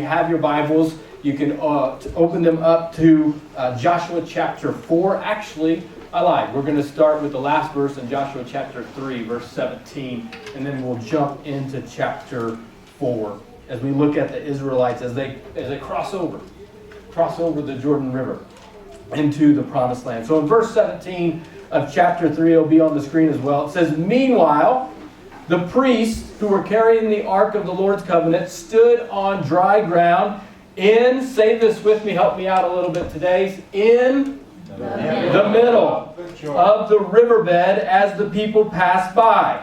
you have your Bibles, you can open them up to Joshua chapter 4. Actually, I lied. We're going to start with the last verse in Joshua chapter 3, verse 17, and then we'll jump into chapter 4 as we look at the Israelites as they cross over the Jordan River into the Promised Land. So in verse 17 of chapter 3, it'll be on the screen as well. It says, "Meanwhile, the priests who were carrying the ark of the Lord's covenant stood on dry ground in," say this with me, help me out a little bit today, "in the middle of the riverbed as the people passed by.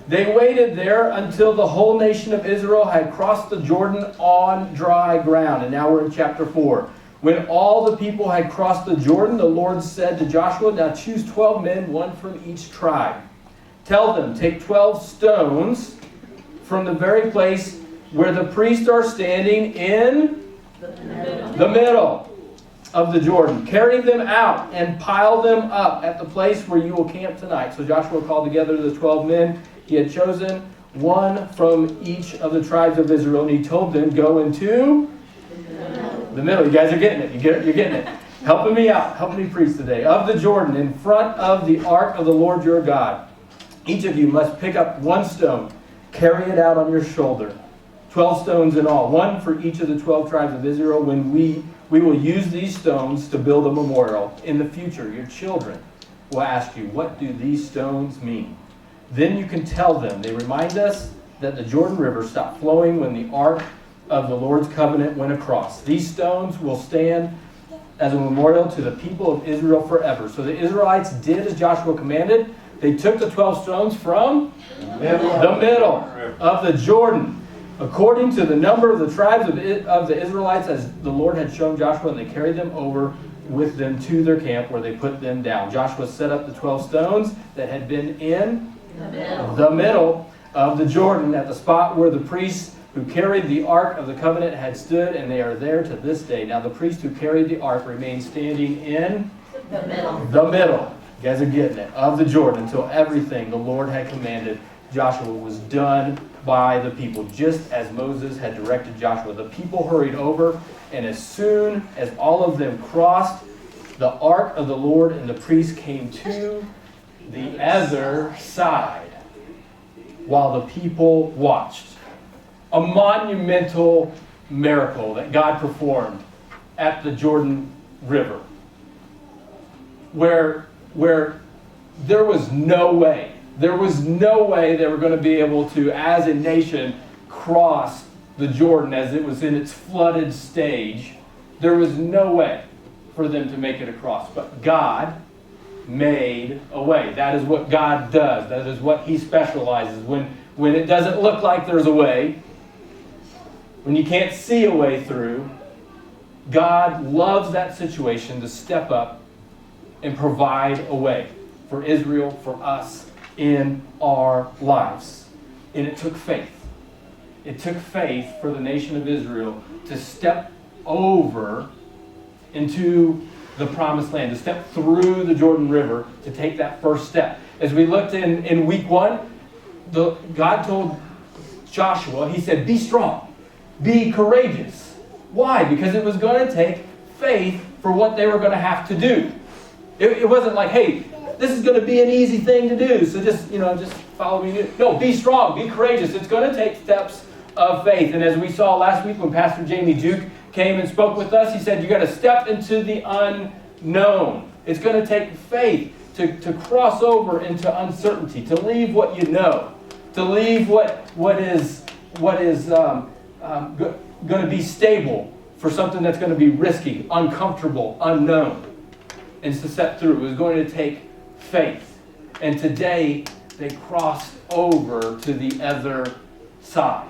They waited there until the whole nation of Israel had crossed the Jordan on dry ground." And now we're in chapter 4. "When all the people had crossed the Jordan, the Lord said to Joshua, 'Now choose 12 men, one from each tribe. Tell them, take 12 stones from the very place where the priests are standing in the middle of the Jordan. Carry them out and pile them up at the place where you will camp tonight.' So Joshua called together the 12 men he had chosen, one from each of the tribes of Israel, and he told them, 'Go into the middle.'" You guys are getting it. You're getting it. Helping me out. Helping me preach today. "Of the Jordan, in front of the ark of the Lord your God. Each of you must pick up one stone, carry it out on your shoulder. 12 stones in all, one for each of the 12 tribes of Israel. When we will use these stones to build a memorial. In the future, your children will ask you, 'What do these stones mean?' Then you can tell them, 'They remind us that the Jordan River stopped flowing when the ark of the Lord's covenant went across. These stones will stand as a memorial to the people of Israel forever.' So the Israelites did as Joshua commanded. They took the 12 stones from the middle of the Jordan, according to the number of the tribes of the Israelites as the Lord had shown Joshua, and they carried them over with them to their camp where they put them down. Joshua set up the 12 stones that had been in the middle of the Jordan at the spot where the priests who carried the ark of the covenant had stood, and they are there to this day. Now the priests who carried the ark remain standing in the middle. You guys are getting it, of the Jordan, until everything the Lord had commanded Joshua was done by the people, just as Moses had directed Joshua. The people hurried over, and as soon as all of them crossed, the ark of the Lord and the priests came to the other side while the people watched." A monumental miracle that God performed at the Jordan River, where there was no way they were going to be able to, as a nation, cross the Jordan as it was in its flooded stage. There was no way for them to make it across. But God made a way. That is what God does. That is what He specializes. When it doesn't look like there's a way, when you can't see a way through, God loves that situation to step up and provide a way for Israel, for us, in our lives. And it took faith. It took faith for the nation of Israel to step over into the Promised Land, to step through the Jordan River, to take that first step. As we looked in week 1, God told Joshua, He said, "Be strong, be courageous." Why? Because it was going to take faith for what they were going to have to do. It wasn't like, "Hey, this is going to be an easy thing to do, so just follow me." No, be strong, be courageous. It's going to take steps of faith. And as we saw last week when Pastor Jamie Duke came and spoke with us, he said, you got to step into the unknown. It's going to take faith to cross over into uncertainty, to leave what you know, to leave what is going to be stable for something that's going to be risky, uncomfortable, unknown, and to step through. It was going to take faith. And today, they crossed over to the other side.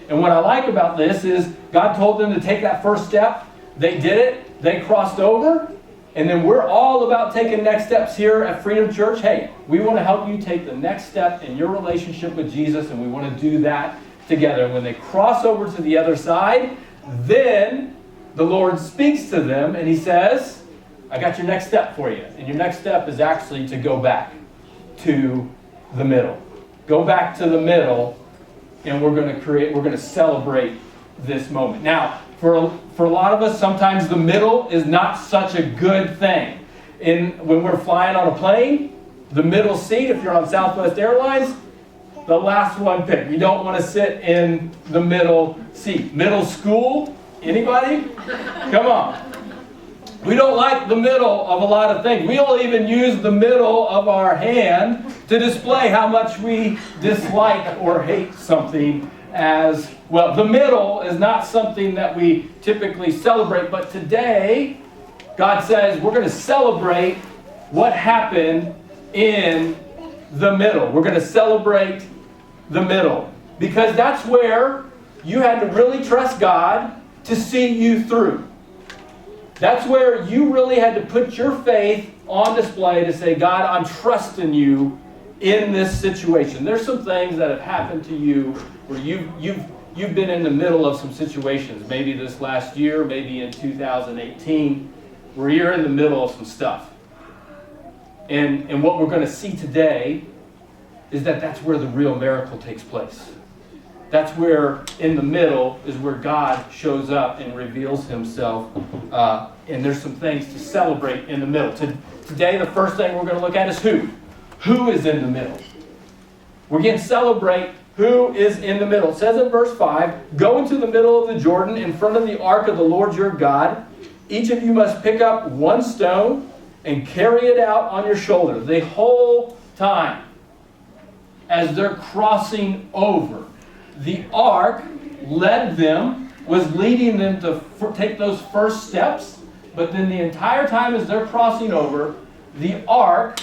And what I like about this is God told them to take that first step. They did it. They crossed over. And then we're all about taking next steps here at Freedom Church. Hey, we want to help you take the next step in your relationship with Jesus, and we want to do that together. And when they cross over to the other side, then the Lord speaks to them and He says, "I got your next step for you." And your next step is actually to go back to the middle. Go back to the middle, and we're going to celebrate this moment. Now, for a lot of us, sometimes the middle is not such a good thing. When we're flying on a plane, the middle seat, if you're on Southwest Airlines, the last one picked. You don't want to sit in the middle seat. Middle school, anybody? Come on. We don't like the middle of a lot of things. We'll even use the middle of our hand to display how much we dislike or hate something as well. The middle is not something that we typically celebrate, but today, God says we're going to celebrate what happened in the middle. We're going to celebrate the middle, because that's where you had to really trust God to see you through. That's where you really had to put your faith on display to say, God, I'm trusting you in this situation. There's some things that have happened to you where you've been in the middle of some situations, maybe this last year, maybe in 2018, where you're in the middle of some stuff. And what we're going to see today is that that's where the real miracle takes place. That's where, in the middle, is where God shows up and reveals himself. And there's some things to celebrate in the middle. Today, the first thing we're going to look at is who. Who is in the middle? We're going to celebrate who is in the middle. It says in verse 5, go into the middle of the Jordan in front of the ark of the Lord your God. Each of you must pick up one stone and carry it out on your shoulder the whole time as they're crossing over. The ark led them, was leading them to take those first steps, but then the entire time as they're crossing over, the ark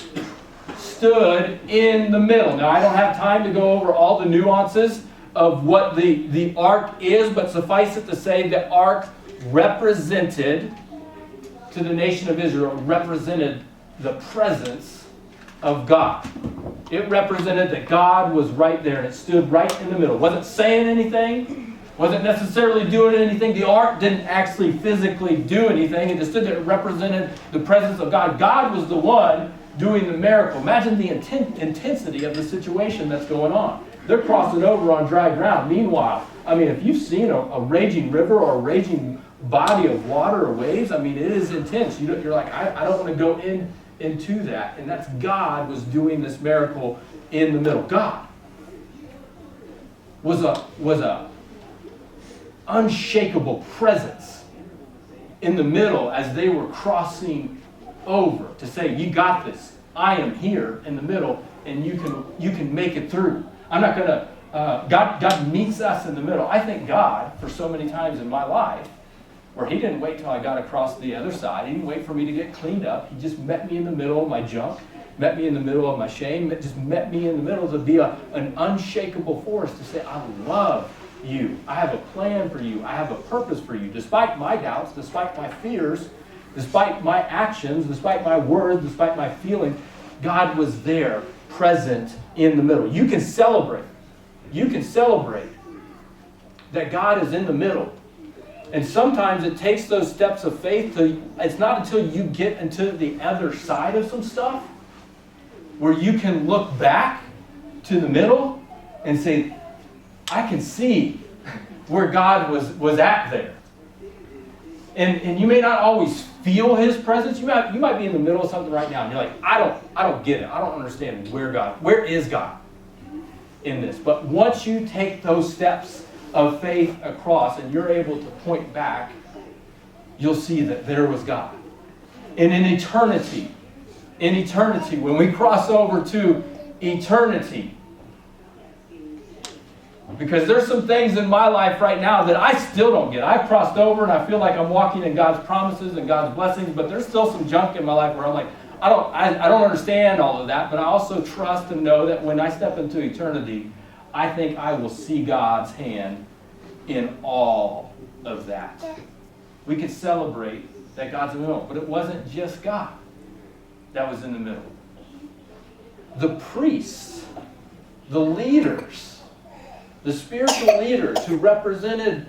stood in the middle. Now, I don't have time to go over all the nuances of what the ark is, but suffice it to say the ark represented, to the nation of Israel, represented the presence of God. It represented that God was right there, and it stood right in the middle. Wasn't saying anything, wasn't necessarily doing anything. The ark didn't actually physically do anything. It just stood there. It represented the presence of God. God was the one doing the miracle. Imagine the intensity of the situation that's going on. They're crossing over on dry ground. Meanwhile, I mean, if you've seen a raging river or a raging body of water or waves, I mean, it is intense. You're like, I don't want to go into that. And that's God was doing this miracle in the middle. God was a unshakable presence in the middle as they were crossing over to say, you got this. I am here in the middle, and you can make it through. I'm not going to. God meets us in the middle. I thank God for so many times in my life where He didn't wait till I got across the other side. He didn't wait for me to get cleaned up. He just met me in the middle of my junk, met me in the middle of my shame, just met me in the middle to be an unshakable force to say, I love you. I have a plan for you. I have a purpose for you. Despite my doubts, despite my fears, despite my actions, despite my words, despite my feelings, God was there, present in the middle. You can celebrate. You can celebrate that God is in the middle. And sometimes it takes those steps of faith it's not until you get into the other side of some stuff where you can look back to the middle and say, I can see where God was at there. And you may not always feel His presence. You might be in the middle of something right now and you're like, I don't get it. I don't understand where is God in this? But once you take those steps of faith across and you're able to point back, you'll see that there was God. And in eternity, when we cross over to eternity, because there's some things in my life right now that I still don't get. I've crossed over and I feel like I'm walking in God's promises and God's blessings, but there's still some junk in my life where I'm like, I don't understand all of that, but I also trust and know that when I step into eternity, I think I will see God's hand in all of that. We could celebrate that God's in the middle, but it wasn't just God that was in the middle. The priests, the leaders, the spiritual leaders who represented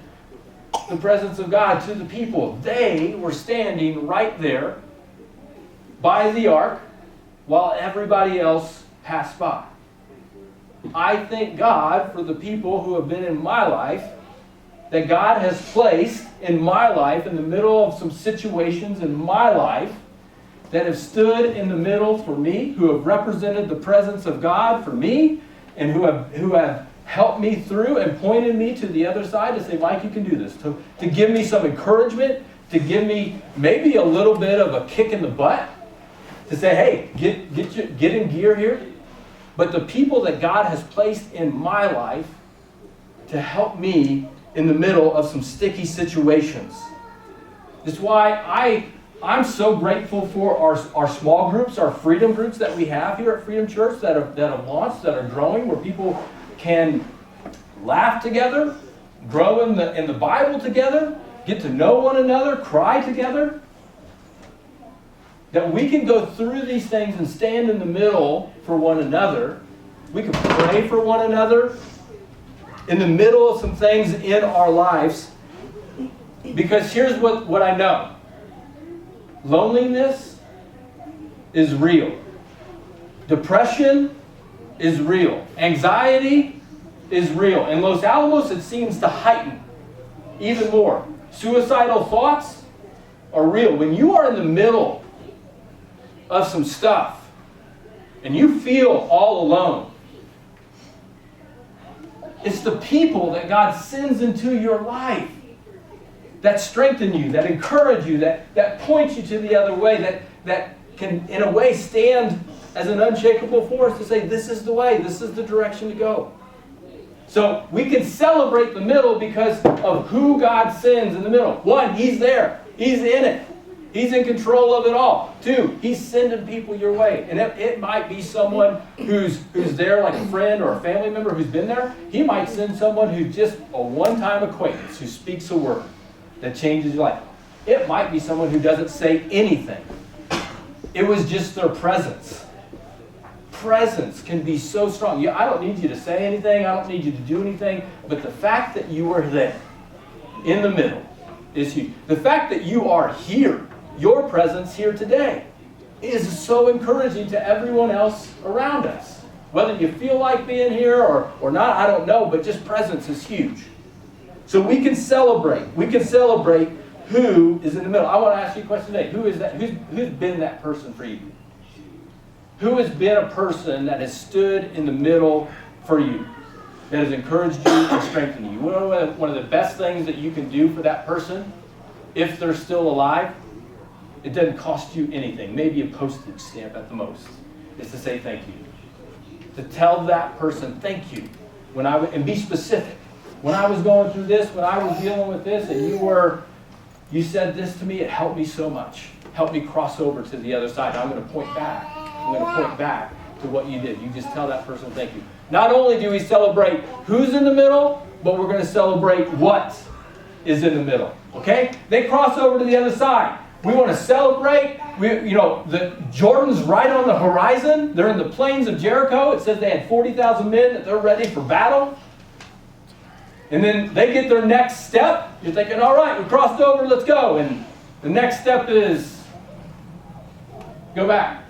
the presence of God to the people, they were standing right there by the ark while everybody else passed by. I thank God for the people who have been in my life that God has placed in my life, in the middle of some situations in my life, that have stood in the middle for me, who have represented the presence of God for me, and who have helped me through and pointed me to the other side to say, Mike, you can do this. To give me some encouragement, to give me maybe a little bit of a kick in the butt, to say, hey, get in gear here. But the people that God has placed in my life to help me in the middle of some sticky situations. That's why I'm so grateful for our small groups, our freedom groups that we have here at Freedom Church that have launched, that are growing, where people can laugh together, grow in the Bible together, get to know one another, cry together. That we can go through these things and stand in the middle for one another. We can pray for one another in the middle of some things in our lives. Because here's what I know. Loneliness is real. Depression is real. Anxiety is real. In Los Alamos, it seems to heighten even more. Suicidal thoughts are real. When you are in the middle of some stuff and you feel all alone, it's the people that God sends into your life that strengthen you, that encourage you, that point you to the other way, that can, in a way, stand as an unshakable force to say, this is the way, this is the direction to go. So we can celebrate the middle because of who God sends in the middle. One, He's there. He's in it. He's in control of it all. Two, He's sending people your way. And it might be someone who's there, like a friend or a family member who's been there. He might send someone who's just a one-time acquaintance who speaks a word that changes your life. It might be someone who doesn't say anything. It was just their presence. Presence can be so strong. I don't need you to say anything. I don't need you to do anything. But the fact that you are there, in the middle, is huge. The fact that you are here, your presence here today, is so encouraging to everyone else around us. Whether you feel like being here or not, I don't know, but just presence is huge. So we can celebrate. We can celebrate who is in the middle. I want to ask you a question today. Who is that? Who's been that person for you? Who has been a person that has stood in the middle for you, that has encouraged you and strengthened you? One of the best things that you can do for that person, if they're still alive, it doesn't cost you anything, maybe a postage stamp at the most, is to say thank you. To tell that person thank you, and be specific. When I was going through this, when I was dealing with this, and you said this to me, it helped me so much. Helped me cross over to the other side. I'm going to point back. I'm going to point back to what you did. You just tell that person thank you. Not only do we celebrate who's in the middle, but we're going to celebrate what is in the middle. Okay? They cross over to the other side. We want to celebrate. The Jordan's right on the horizon. They're in the plains of Jericho. It says they had 40,000 men that they're ready for battle. And then they get their next step. You're thinking, all right, we crossed over, let's go. And the next step is go back.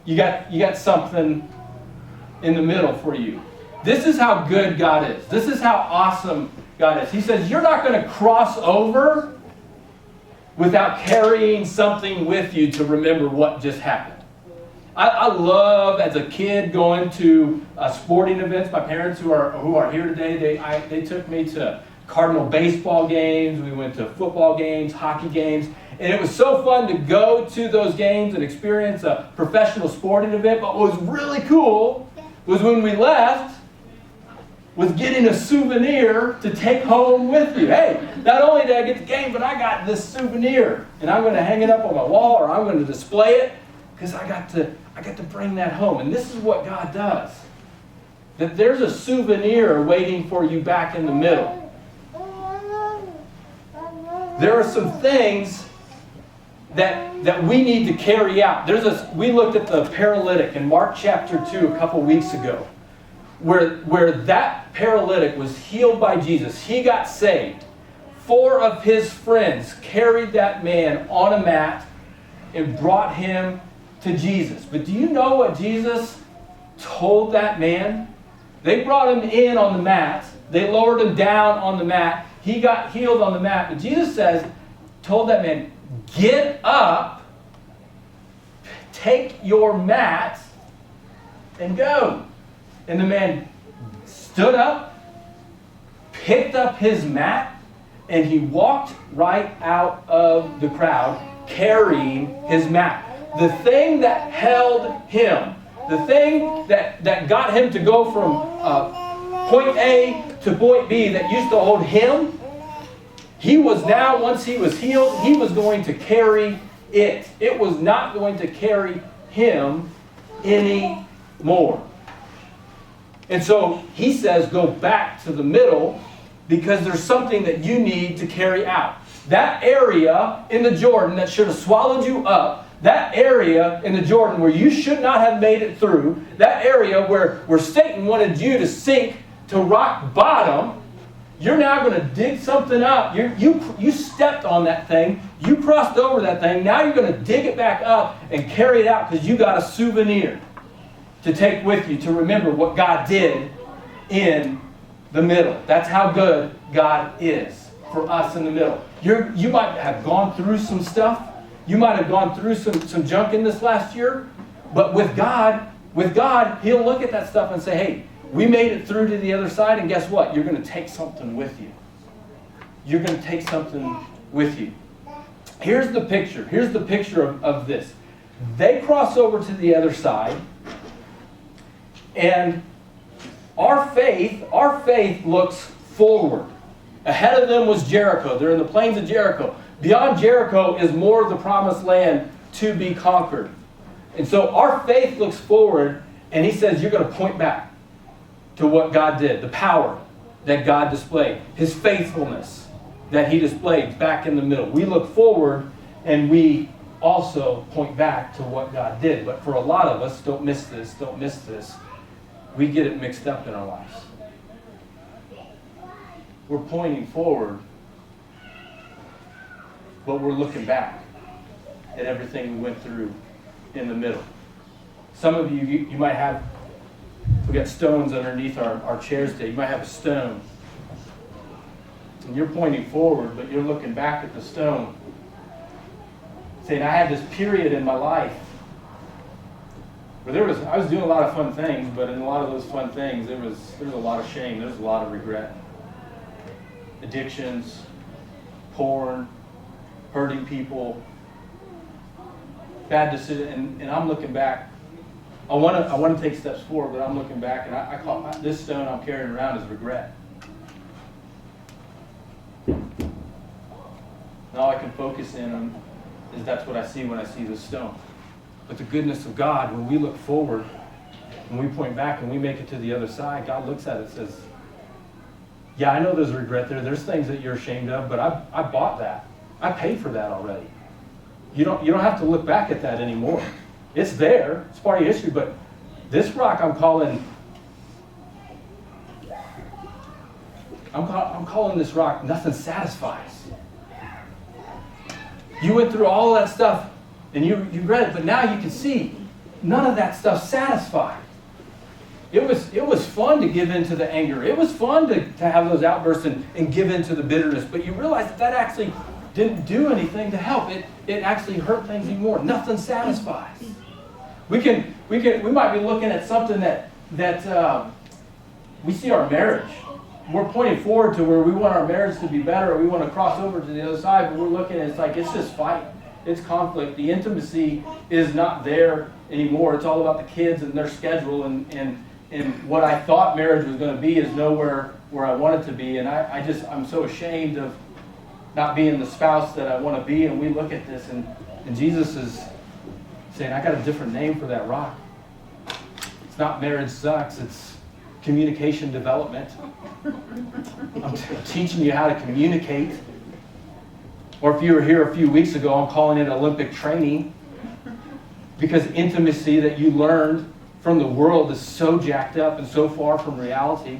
You got something in the middle for you. This is how good God is. This is how awesome God is. He says, you're not going to cross over without carrying something with you to remember what just happened. I love, as a kid, going to sporting events. My parents, who are here today, they took me to Cardinal baseball games. We went to football games, hockey games. And it was so fun to go to those games and experience a professional sporting event. But what was really cool was when we left, was getting a souvenir to take home with you. Hey, not only did I get the game, but I got this souvenir. And I'm going to hang it up on my wall, or I'm going to display it, because I got to bring that home. And this is what God does. That there's a souvenir waiting for you back in the middle. There are some things that we need to carry out. We looked at the paralytic in Mark chapter 2 a couple weeks ago, where that paralytic was healed by Jesus. He got saved. 4 of his friends carried that man on a mat and brought him to Jesus. But do you know what Jesus told that man? They brought him in on the mat. They lowered him down on the mat. he got healed on the mat. But Jesus told that man, get up, take your mat, and go. And the man stood up, picked up his mat, and he walked right out of the crowd carrying his mat. The thing that held him, the thing that got him to go from point A to point B that used to hold him, he was now, once he was healed, he was going to carry it. It was not going to carry him anymore. And so he says, go back to the middle because there's something that you need to carry out. That area in the Jordan that should have swallowed you up, that area in the Jordan where you should not have made it through, that area where Satan wanted you to sink to rock bottom, you're now going to dig something up. You stepped on that thing. You crossed over that thing. Now you're going to dig it back up and carry it out because you got a souvenir to take with you to remember what God did in the middle. That's how good God is for us in the middle. You might have gone through some stuff. You might have gone through some junk in this last year. But with God, He'll look at that stuff and say, hey, we made it through to the other side, and guess what? You're going to take something with you. You're going to take something with you. Here's the picture. Here's the picture of this. They cross over to the other side, and our faith looks forward. Ahead of them was Jericho. They're in the plains of Jericho. Beyond Jericho is more of the promised land to be conquered. And so our faith looks forward, and he says you're going to point back to what God did, the power that God displayed, his faithfulness that he displayed back in the middle. We look forward, and we also point back to what God did. But for a lot of us, don't miss this, we get it mixed up in our lives. We're pointing forward, but we're looking back at everything we went through in the middle. Some of you might have, we got stones underneath our chairs today. You might have a stone. And you're pointing forward, but you're looking back at the stone. Saying, I had this period in my life where I was doing a lot of fun things, but in a lot of those fun things, there was a lot of shame. There was a lot of regret. Addictions, porn, hurting people, bad decisions, and I'm looking back. I want to take steps forward, but I'm looking back, and I call this stone I'm carrying around as regret. And all I can focus in on is that's what I see when I see this stone. But the goodness of God, when we look forward, when we point back and we make it to the other side, God looks at it and says, yeah, I know there's regret there. There's things that you're ashamed of, but I bought that. I paid for that already. You don't have to look back at that anymore. It's there. It's part of your history. But this rock I'm calling this rock nothing satisfies. You went through all of that stuff and you read it, but now you can see none of that stuff satisfied. It was fun to give in to the anger. It was fun to have those outbursts and give in to the bitterness. But you realize that actually didn't do anything to help. It actually hurt things even more. Nothing satisfies. We might be looking at something that we see our marriage. We're pointing forward to where we want our marriage to be better, or we want to cross over to the other side, but we're looking at it's just fight. It's conflict. The intimacy is not there anymore. It's all about the kids and their schedule, and what I thought marriage was going to be is nowhere where I want it to be, and I'm so ashamed of not being the spouse that I want to be. And we look at this, and Jesus is saying, I got a different name for that rock. It's not marriage sucks, it's communication development. I'm teaching you how to communicate. Or if you were here a few weeks ago, I'm calling it Olympic training, because intimacy that you learned from the world is so jacked up and so far from reality.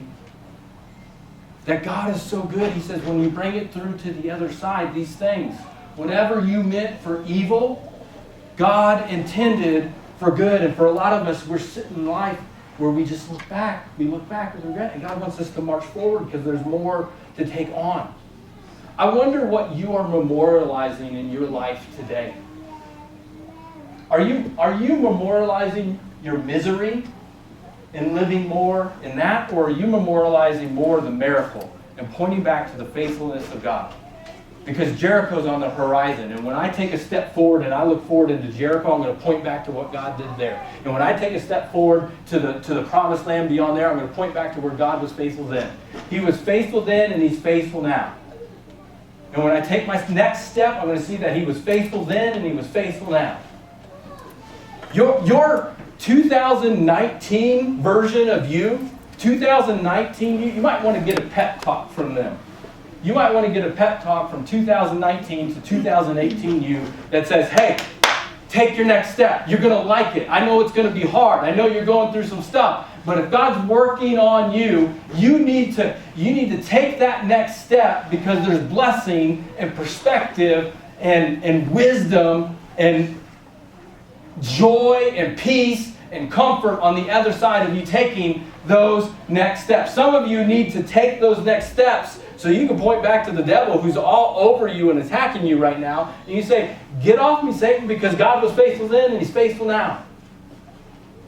That God is so good. He says, when you bring it through to the other side, these things, whatever you meant for evil, God intended for good. And for a lot of us, we're sitting in life where we just look back. We look back with regret. And God wants us to march forward because there's more to take on. I wonder what you are memorializing in your life today. Are you memorializing your misery and living more in that? Or are you memorializing more the miracle and pointing back to the faithfulness of God? Because Jericho's on the horizon. And when I take a step forward and I look forward into Jericho, I'm going to point back to what God did there. And when I take a step forward to the promised land beyond there, I'm going to point back to where God was faithful then. He was faithful then and He's faithful now. And when I take my next step, I'm going to see that He was faithful then and He was faithful now. Your 2019 version of you, 2019, you might want to get a pep talk from them. You might want to get a pep talk from 2019 to 2018 you that says, hey, take your next step. You're going to like it. I know it's going to be hard. I know you're going through some stuff. But if God's working on you, you need to take that next step because there's blessing and perspective and wisdom and joy and peace and comfort on the other side of you taking those next steps. Some of you need to take those next steps so you can point back to the devil who's all over you and attacking you right now. And you say, get off me, Satan, because God was faithful then and He's faithful now.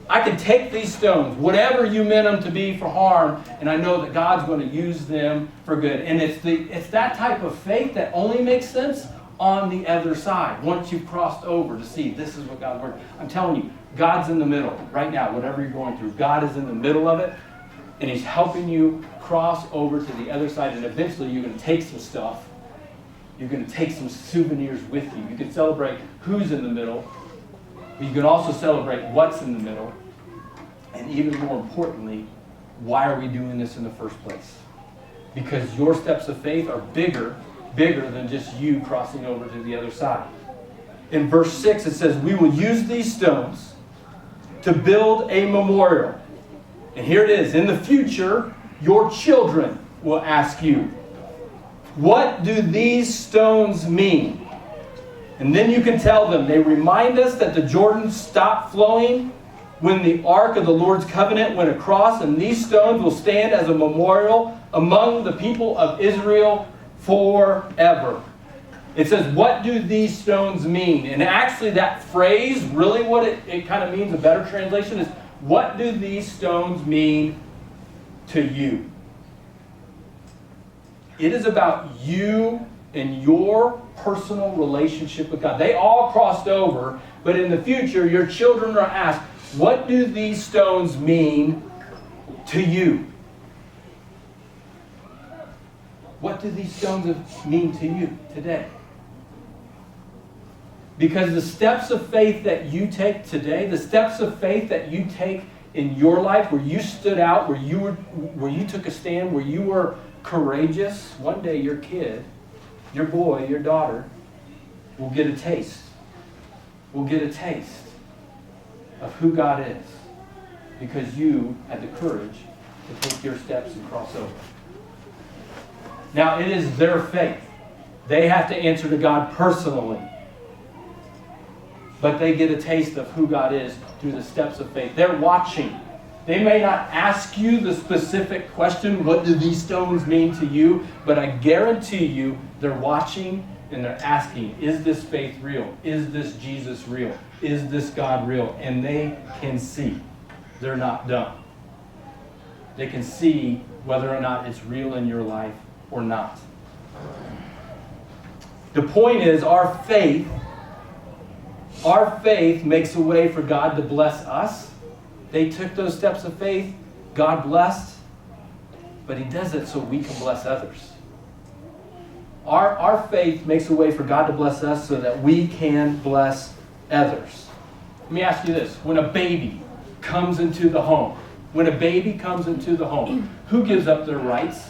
I can take these stones, whatever you meant them to be for harm, and I know that God's going to use them for good. And it's that type of faith that only makes sense on the other side, once you've crossed over to see this is what God's working. I'm telling you, God's in the middle right now, whatever you're going through. God is in the middle of it, and He's helping you cross over to the other side, and eventually you're going to take some stuff. You're going to take some souvenirs with you. You can celebrate who's in the middle, but you can also celebrate what's in the middle, and even more importantly, why are we doing this in the first place? Because your steps of faith are bigger than just you crossing over to the other side. In verse 6 it says, we will use these stones to build a memorial. And here it is. In the future, your children will ask you, what do these stones mean? And then you can tell them, they remind us that the Jordan stopped flowing when the ark of the Lord's covenant went across, and these stones will stand as a memorial among the people of Israel forever. It says, what do these stones mean? And actually that phrase, really what it kind of means, a better translation is, what do these stones mean to you? It is about you and your personal relationship with God. They all crossed over, but in the future, your children are asked, what do these stones mean to you? What do these stones mean to you today? Because the steps of faith that you take today, the steps of faith that you take in your life, where you stood out, where you took a stand, where you were courageous, one day your kid, your boy, your daughter, will get a taste. Will get a taste of who God is. Because you had the courage to take your steps and cross over. Now, it is their faith. They have to answer to God personally. But they get a taste of who God is through the steps of faith. They're watching. They may not ask you the specific question, what do these stones mean to you? But I guarantee you, they're watching and they're asking, is this faith real? Is this Jesus real? Is this God real? And they can see. They're not dumb. They can see whether or not it's real in your life or not. The point is, our faith makes a way for God to bless us. They took those steps of faith, God blessed, but He does it so we can bless others. Our faith makes a way for God to bless us so that we can bless others. Let me ask you this. When a baby comes into the home, who gives up their rights?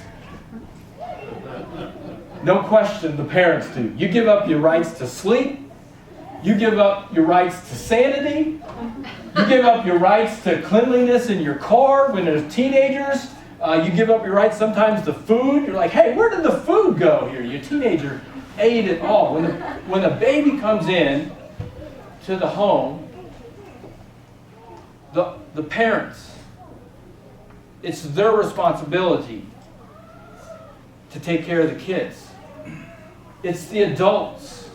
No question, the parents do. You give up your rights to sleep. You give up your rights to sanity. You give up your rights to cleanliness in your car when there's teenagers. You give up your rights sometimes to food. You're like, hey, where did the food go here? Your teenager ate it all. When the baby comes in to the home, the parents, it's their responsibility to take care of the kids. It's the adults.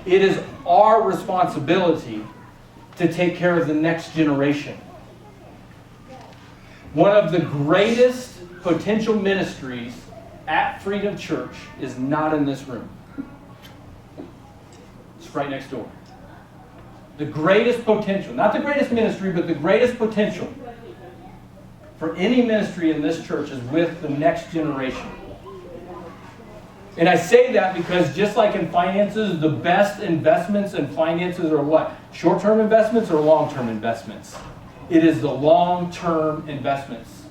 It is our responsibility to take care of the next generation. One of the greatest potential ministries at Freedom Church is not in this room. It's right next door. The greatest potential, not the greatest ministry, but the greatest potential for any ministry in this church is with the next generation. And I say that because just like in finances, the best investments in finances are what? Short-term investments or long-term investments? It is the long-term investments.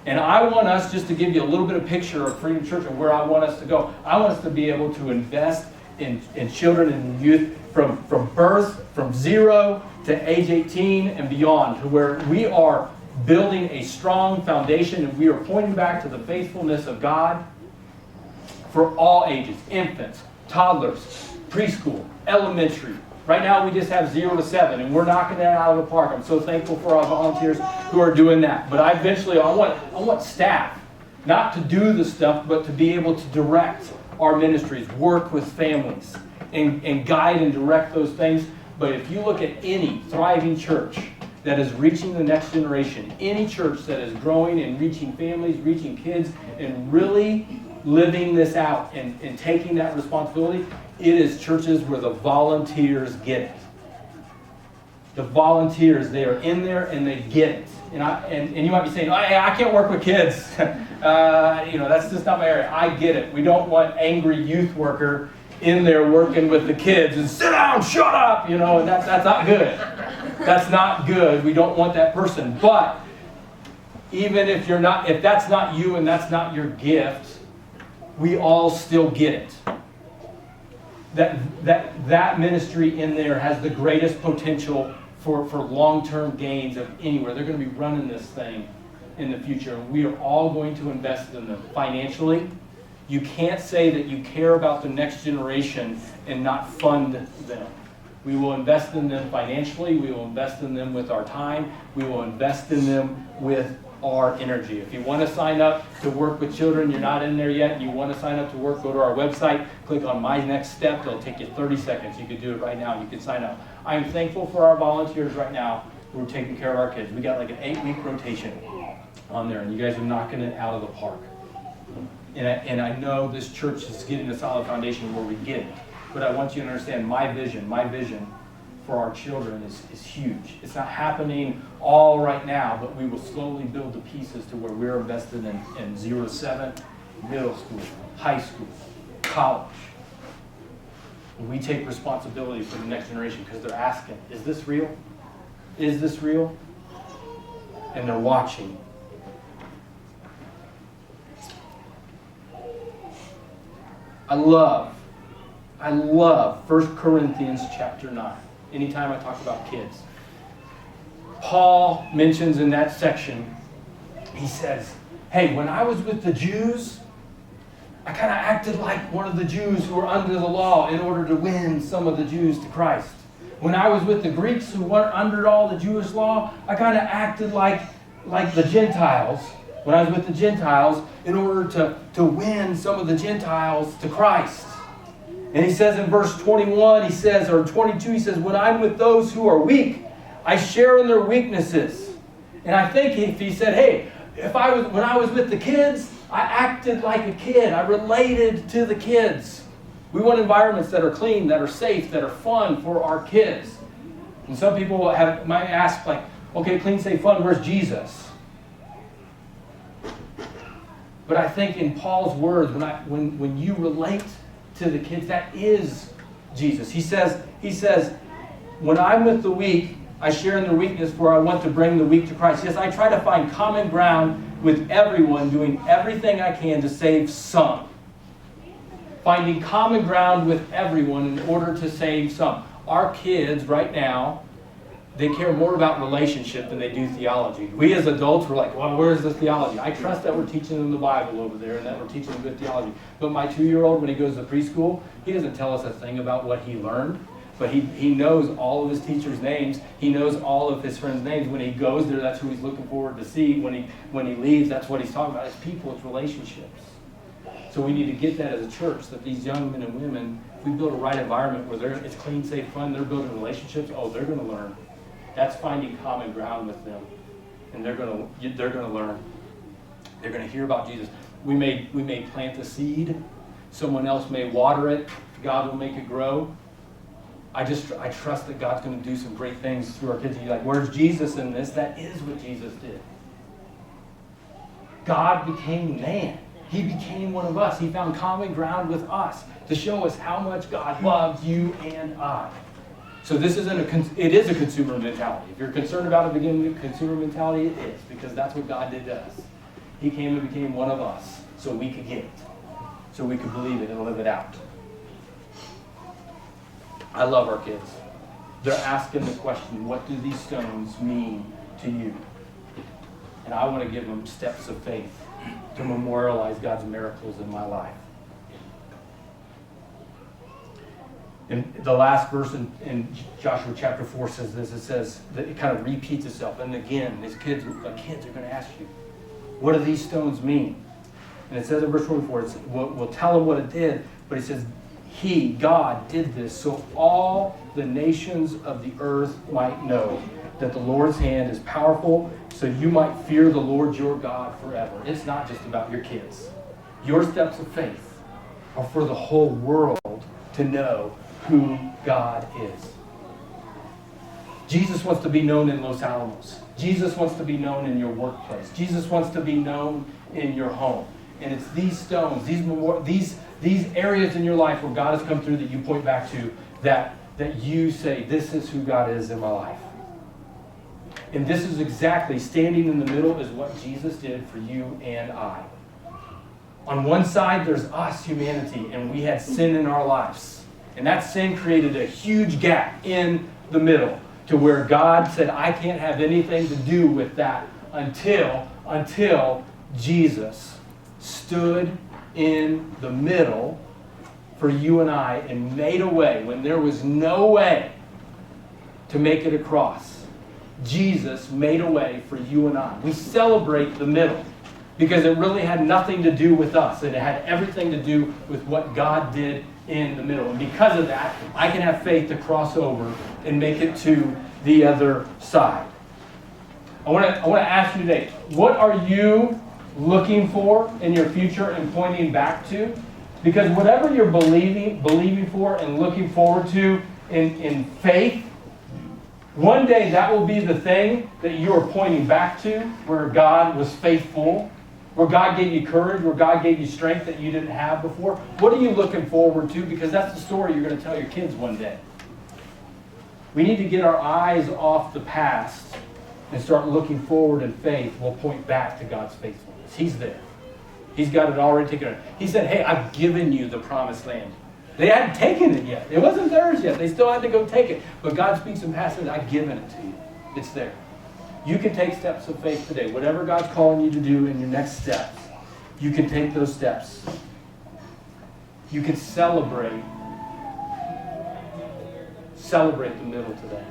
And I want us, just to give you a little bit of picture of Freedom Church and where I want us to go, I want us to be able to invest in children and youth from birth, from 0 to age 18 and beyond, to where we are building a strong foundation and we are pointing back to the faithfulness of God for all ages, infants, toddlers, preschool, elementary. Right now we just have 0 to 7 and we're knocking that out of the park. I'm so thankful for our volunteers who are doing that. But I want staff not to do the stuff, but to be able to direct our ministries, work with families, and guide and direct those things. But if you look at any thriving church that is reaching the next generation, any church that is growing and reaching families, reaching kids, and really living this out and taking that responsibility, it is churches where the volunteers get it. The volunteers, they are in there and they get it. And you might be saying, I can't work with kids. That's just not my area. I get it. We don't want angry youth worker in there working with the kids and sit down, shut up, and that's not good. That's not good. We don't want that person. But even if that's not you and that's not your gift, we all still get it. That ministry in there has the greatest potential for long-term gains of anywhere. They're going to be running this thing in the future. We are all going to invest in them financially. You can't say that you care about the next generation and not fund them. We will invest in them financially. We will invest in them with our time. We will invest in them with our energy. If you want to sign up to work with children, you're not in there yet, and you want to sign up to work, go to our website, click on My Next Step. It'll take you 30 seconds. You can do it right now. You can sign up. I'm thankful for our volunteers right now who are taking care of our kids. We got like an 8-week rotation on there, and you guys are knocking it out of the park. And I know this church is getting a solid foundation where we get it. But I want you to understand my vision for our children is huge. It's not happening all right now, but we will slowly build the pieces to where we're invested in 0 to 7, middle school, high school, college. And we take responsibility for the next generation because they're asking, is this real? Is this real? And they're watching. I love 1 Corinthians chapter 9. Anytime I talk about kids. Paul mentions in that section, he says, hey, when I was with the Jews, I kind of acted like one of the Jews who were under the law in order to win some of the Jews to Christ. When I was with the Greeks who weren't under all the Jewish law, I kind of acted like the Gentiles. When I was with the Gentiles in order to win some of the Gentiles to Christ. And he says in verse 21, or 22, he says, when I'm with those who are weak, I share in their weaknesses. And I think if he said, hey, when I was with the kids, I acted like a kid. I related to the kids. We want environments that are clean, that are safe, that are fun for our kids. And some people might ask, like, okay, clean, safe, fun, where's Jesus? But I think in Paul's words, when you relate to the kids, that is Jesus. He says, when I'm with the weak, I share in their weakness, for I want to bring the weak to Christ. Yes, I try to find common ground with everyone, doing everything I can to save some. Finding common ground with everyone in order to save some. Our kids right now, they care more about relationship than they do theology. We as adults, we're like, well, where's the theology? I trust that we're teaching them the Bible over there and that we're teaching them good theology. But my 2-year-old, when he goes to preschool, he doesn't tell us a thing about what he learned. But he knows all of his teachers' names. He knows all of his friends' names. When he goes there, that's who he's looking forward to see. When he leaves, that's what he's talking about. It's people, it's relationships. So we need to get that as a church, that these young men and women, if we build a right environment where it's clean, safe, fun, they're building relationships, they're going to learn. That's finding common ground with them. And they're going to learn. They're going to hear about Jesus. We may plant a seed. Someone else may water it. God will make it grow. I trust that God's going to do some great things through our kids. You're like, where's Jesus in this? That is what Jesus did. God became man. He became one of us. He found common ground with us to show us how much God loves you and I. So this isn't it is a consumer mentality. If you're concerned about it being a consumer mentality, it is, because that's what God did to us. He came and became one of us so we could get it, so we could believe it and live it out. I love our kids. They're asking the question, what do these stones mean to you? And I want to give them steps of faith to memorialize God's miracles in my life. And the last verse in Joshua chapter 4 says this. It says that it kind of repeats itself. And again, these kids are going to ask you, what do these stones mean? And it says in verse 24, we'll tell them what it did, but it says, God, did this so all the nations of the earth might know that the Lord's hand is powerful, so you might fear the Lord your God forever. It's not just about your kids. Your steps of faith are for the whole world to know who God is. Jesus wants to be known in Los Alamos. Jesus wants to be known in your workplace. Jesus wants to be known in your home. And it's these stones, these areas in your life where God has come through that you point back to, that you say, this is who God is in my life. And this is exactly, standing in the middle is what Jesus did for you and I. On one side, there's us, humanity, and we had sin in our lives. And that sin created a huge gap in the middle to where God said, I can't have anything to do with that until Jesus stood in the middle for you and I and made a way when there was no way to make it across. Jesus made a way for you and I. We celebrate the middle because it really had nothing to do with us. And it had everything to do with what God did in the middle. And because of that, I can have faith to cross over and make it to the other side. I want to ask you today, what are you looking for in your future and pointing back to? Because whatever you're believing for and looking forward to in faith, one day that will be the thing that you are pointing back to, where God was faithful, where God gave you courage, where God gave you strength that you didn't have before. What are you looking forward to? Because that's the story you're going to tell your kids one day. We need to get our eyes off the past and start looking forward in faith. We'll point back to God's faithfulness. He's there. He's got it already taken care of. He said, hey, I've given you the promised land. They hadn't taken it yet. It wasn't theirs yet. They still had to go take it. But God speaks in past tense, I've given it to you. It's there. You can take steps of faith today. Whatever God's calling you to do in your next steps, you can take those steps. You can celebrate the middle today.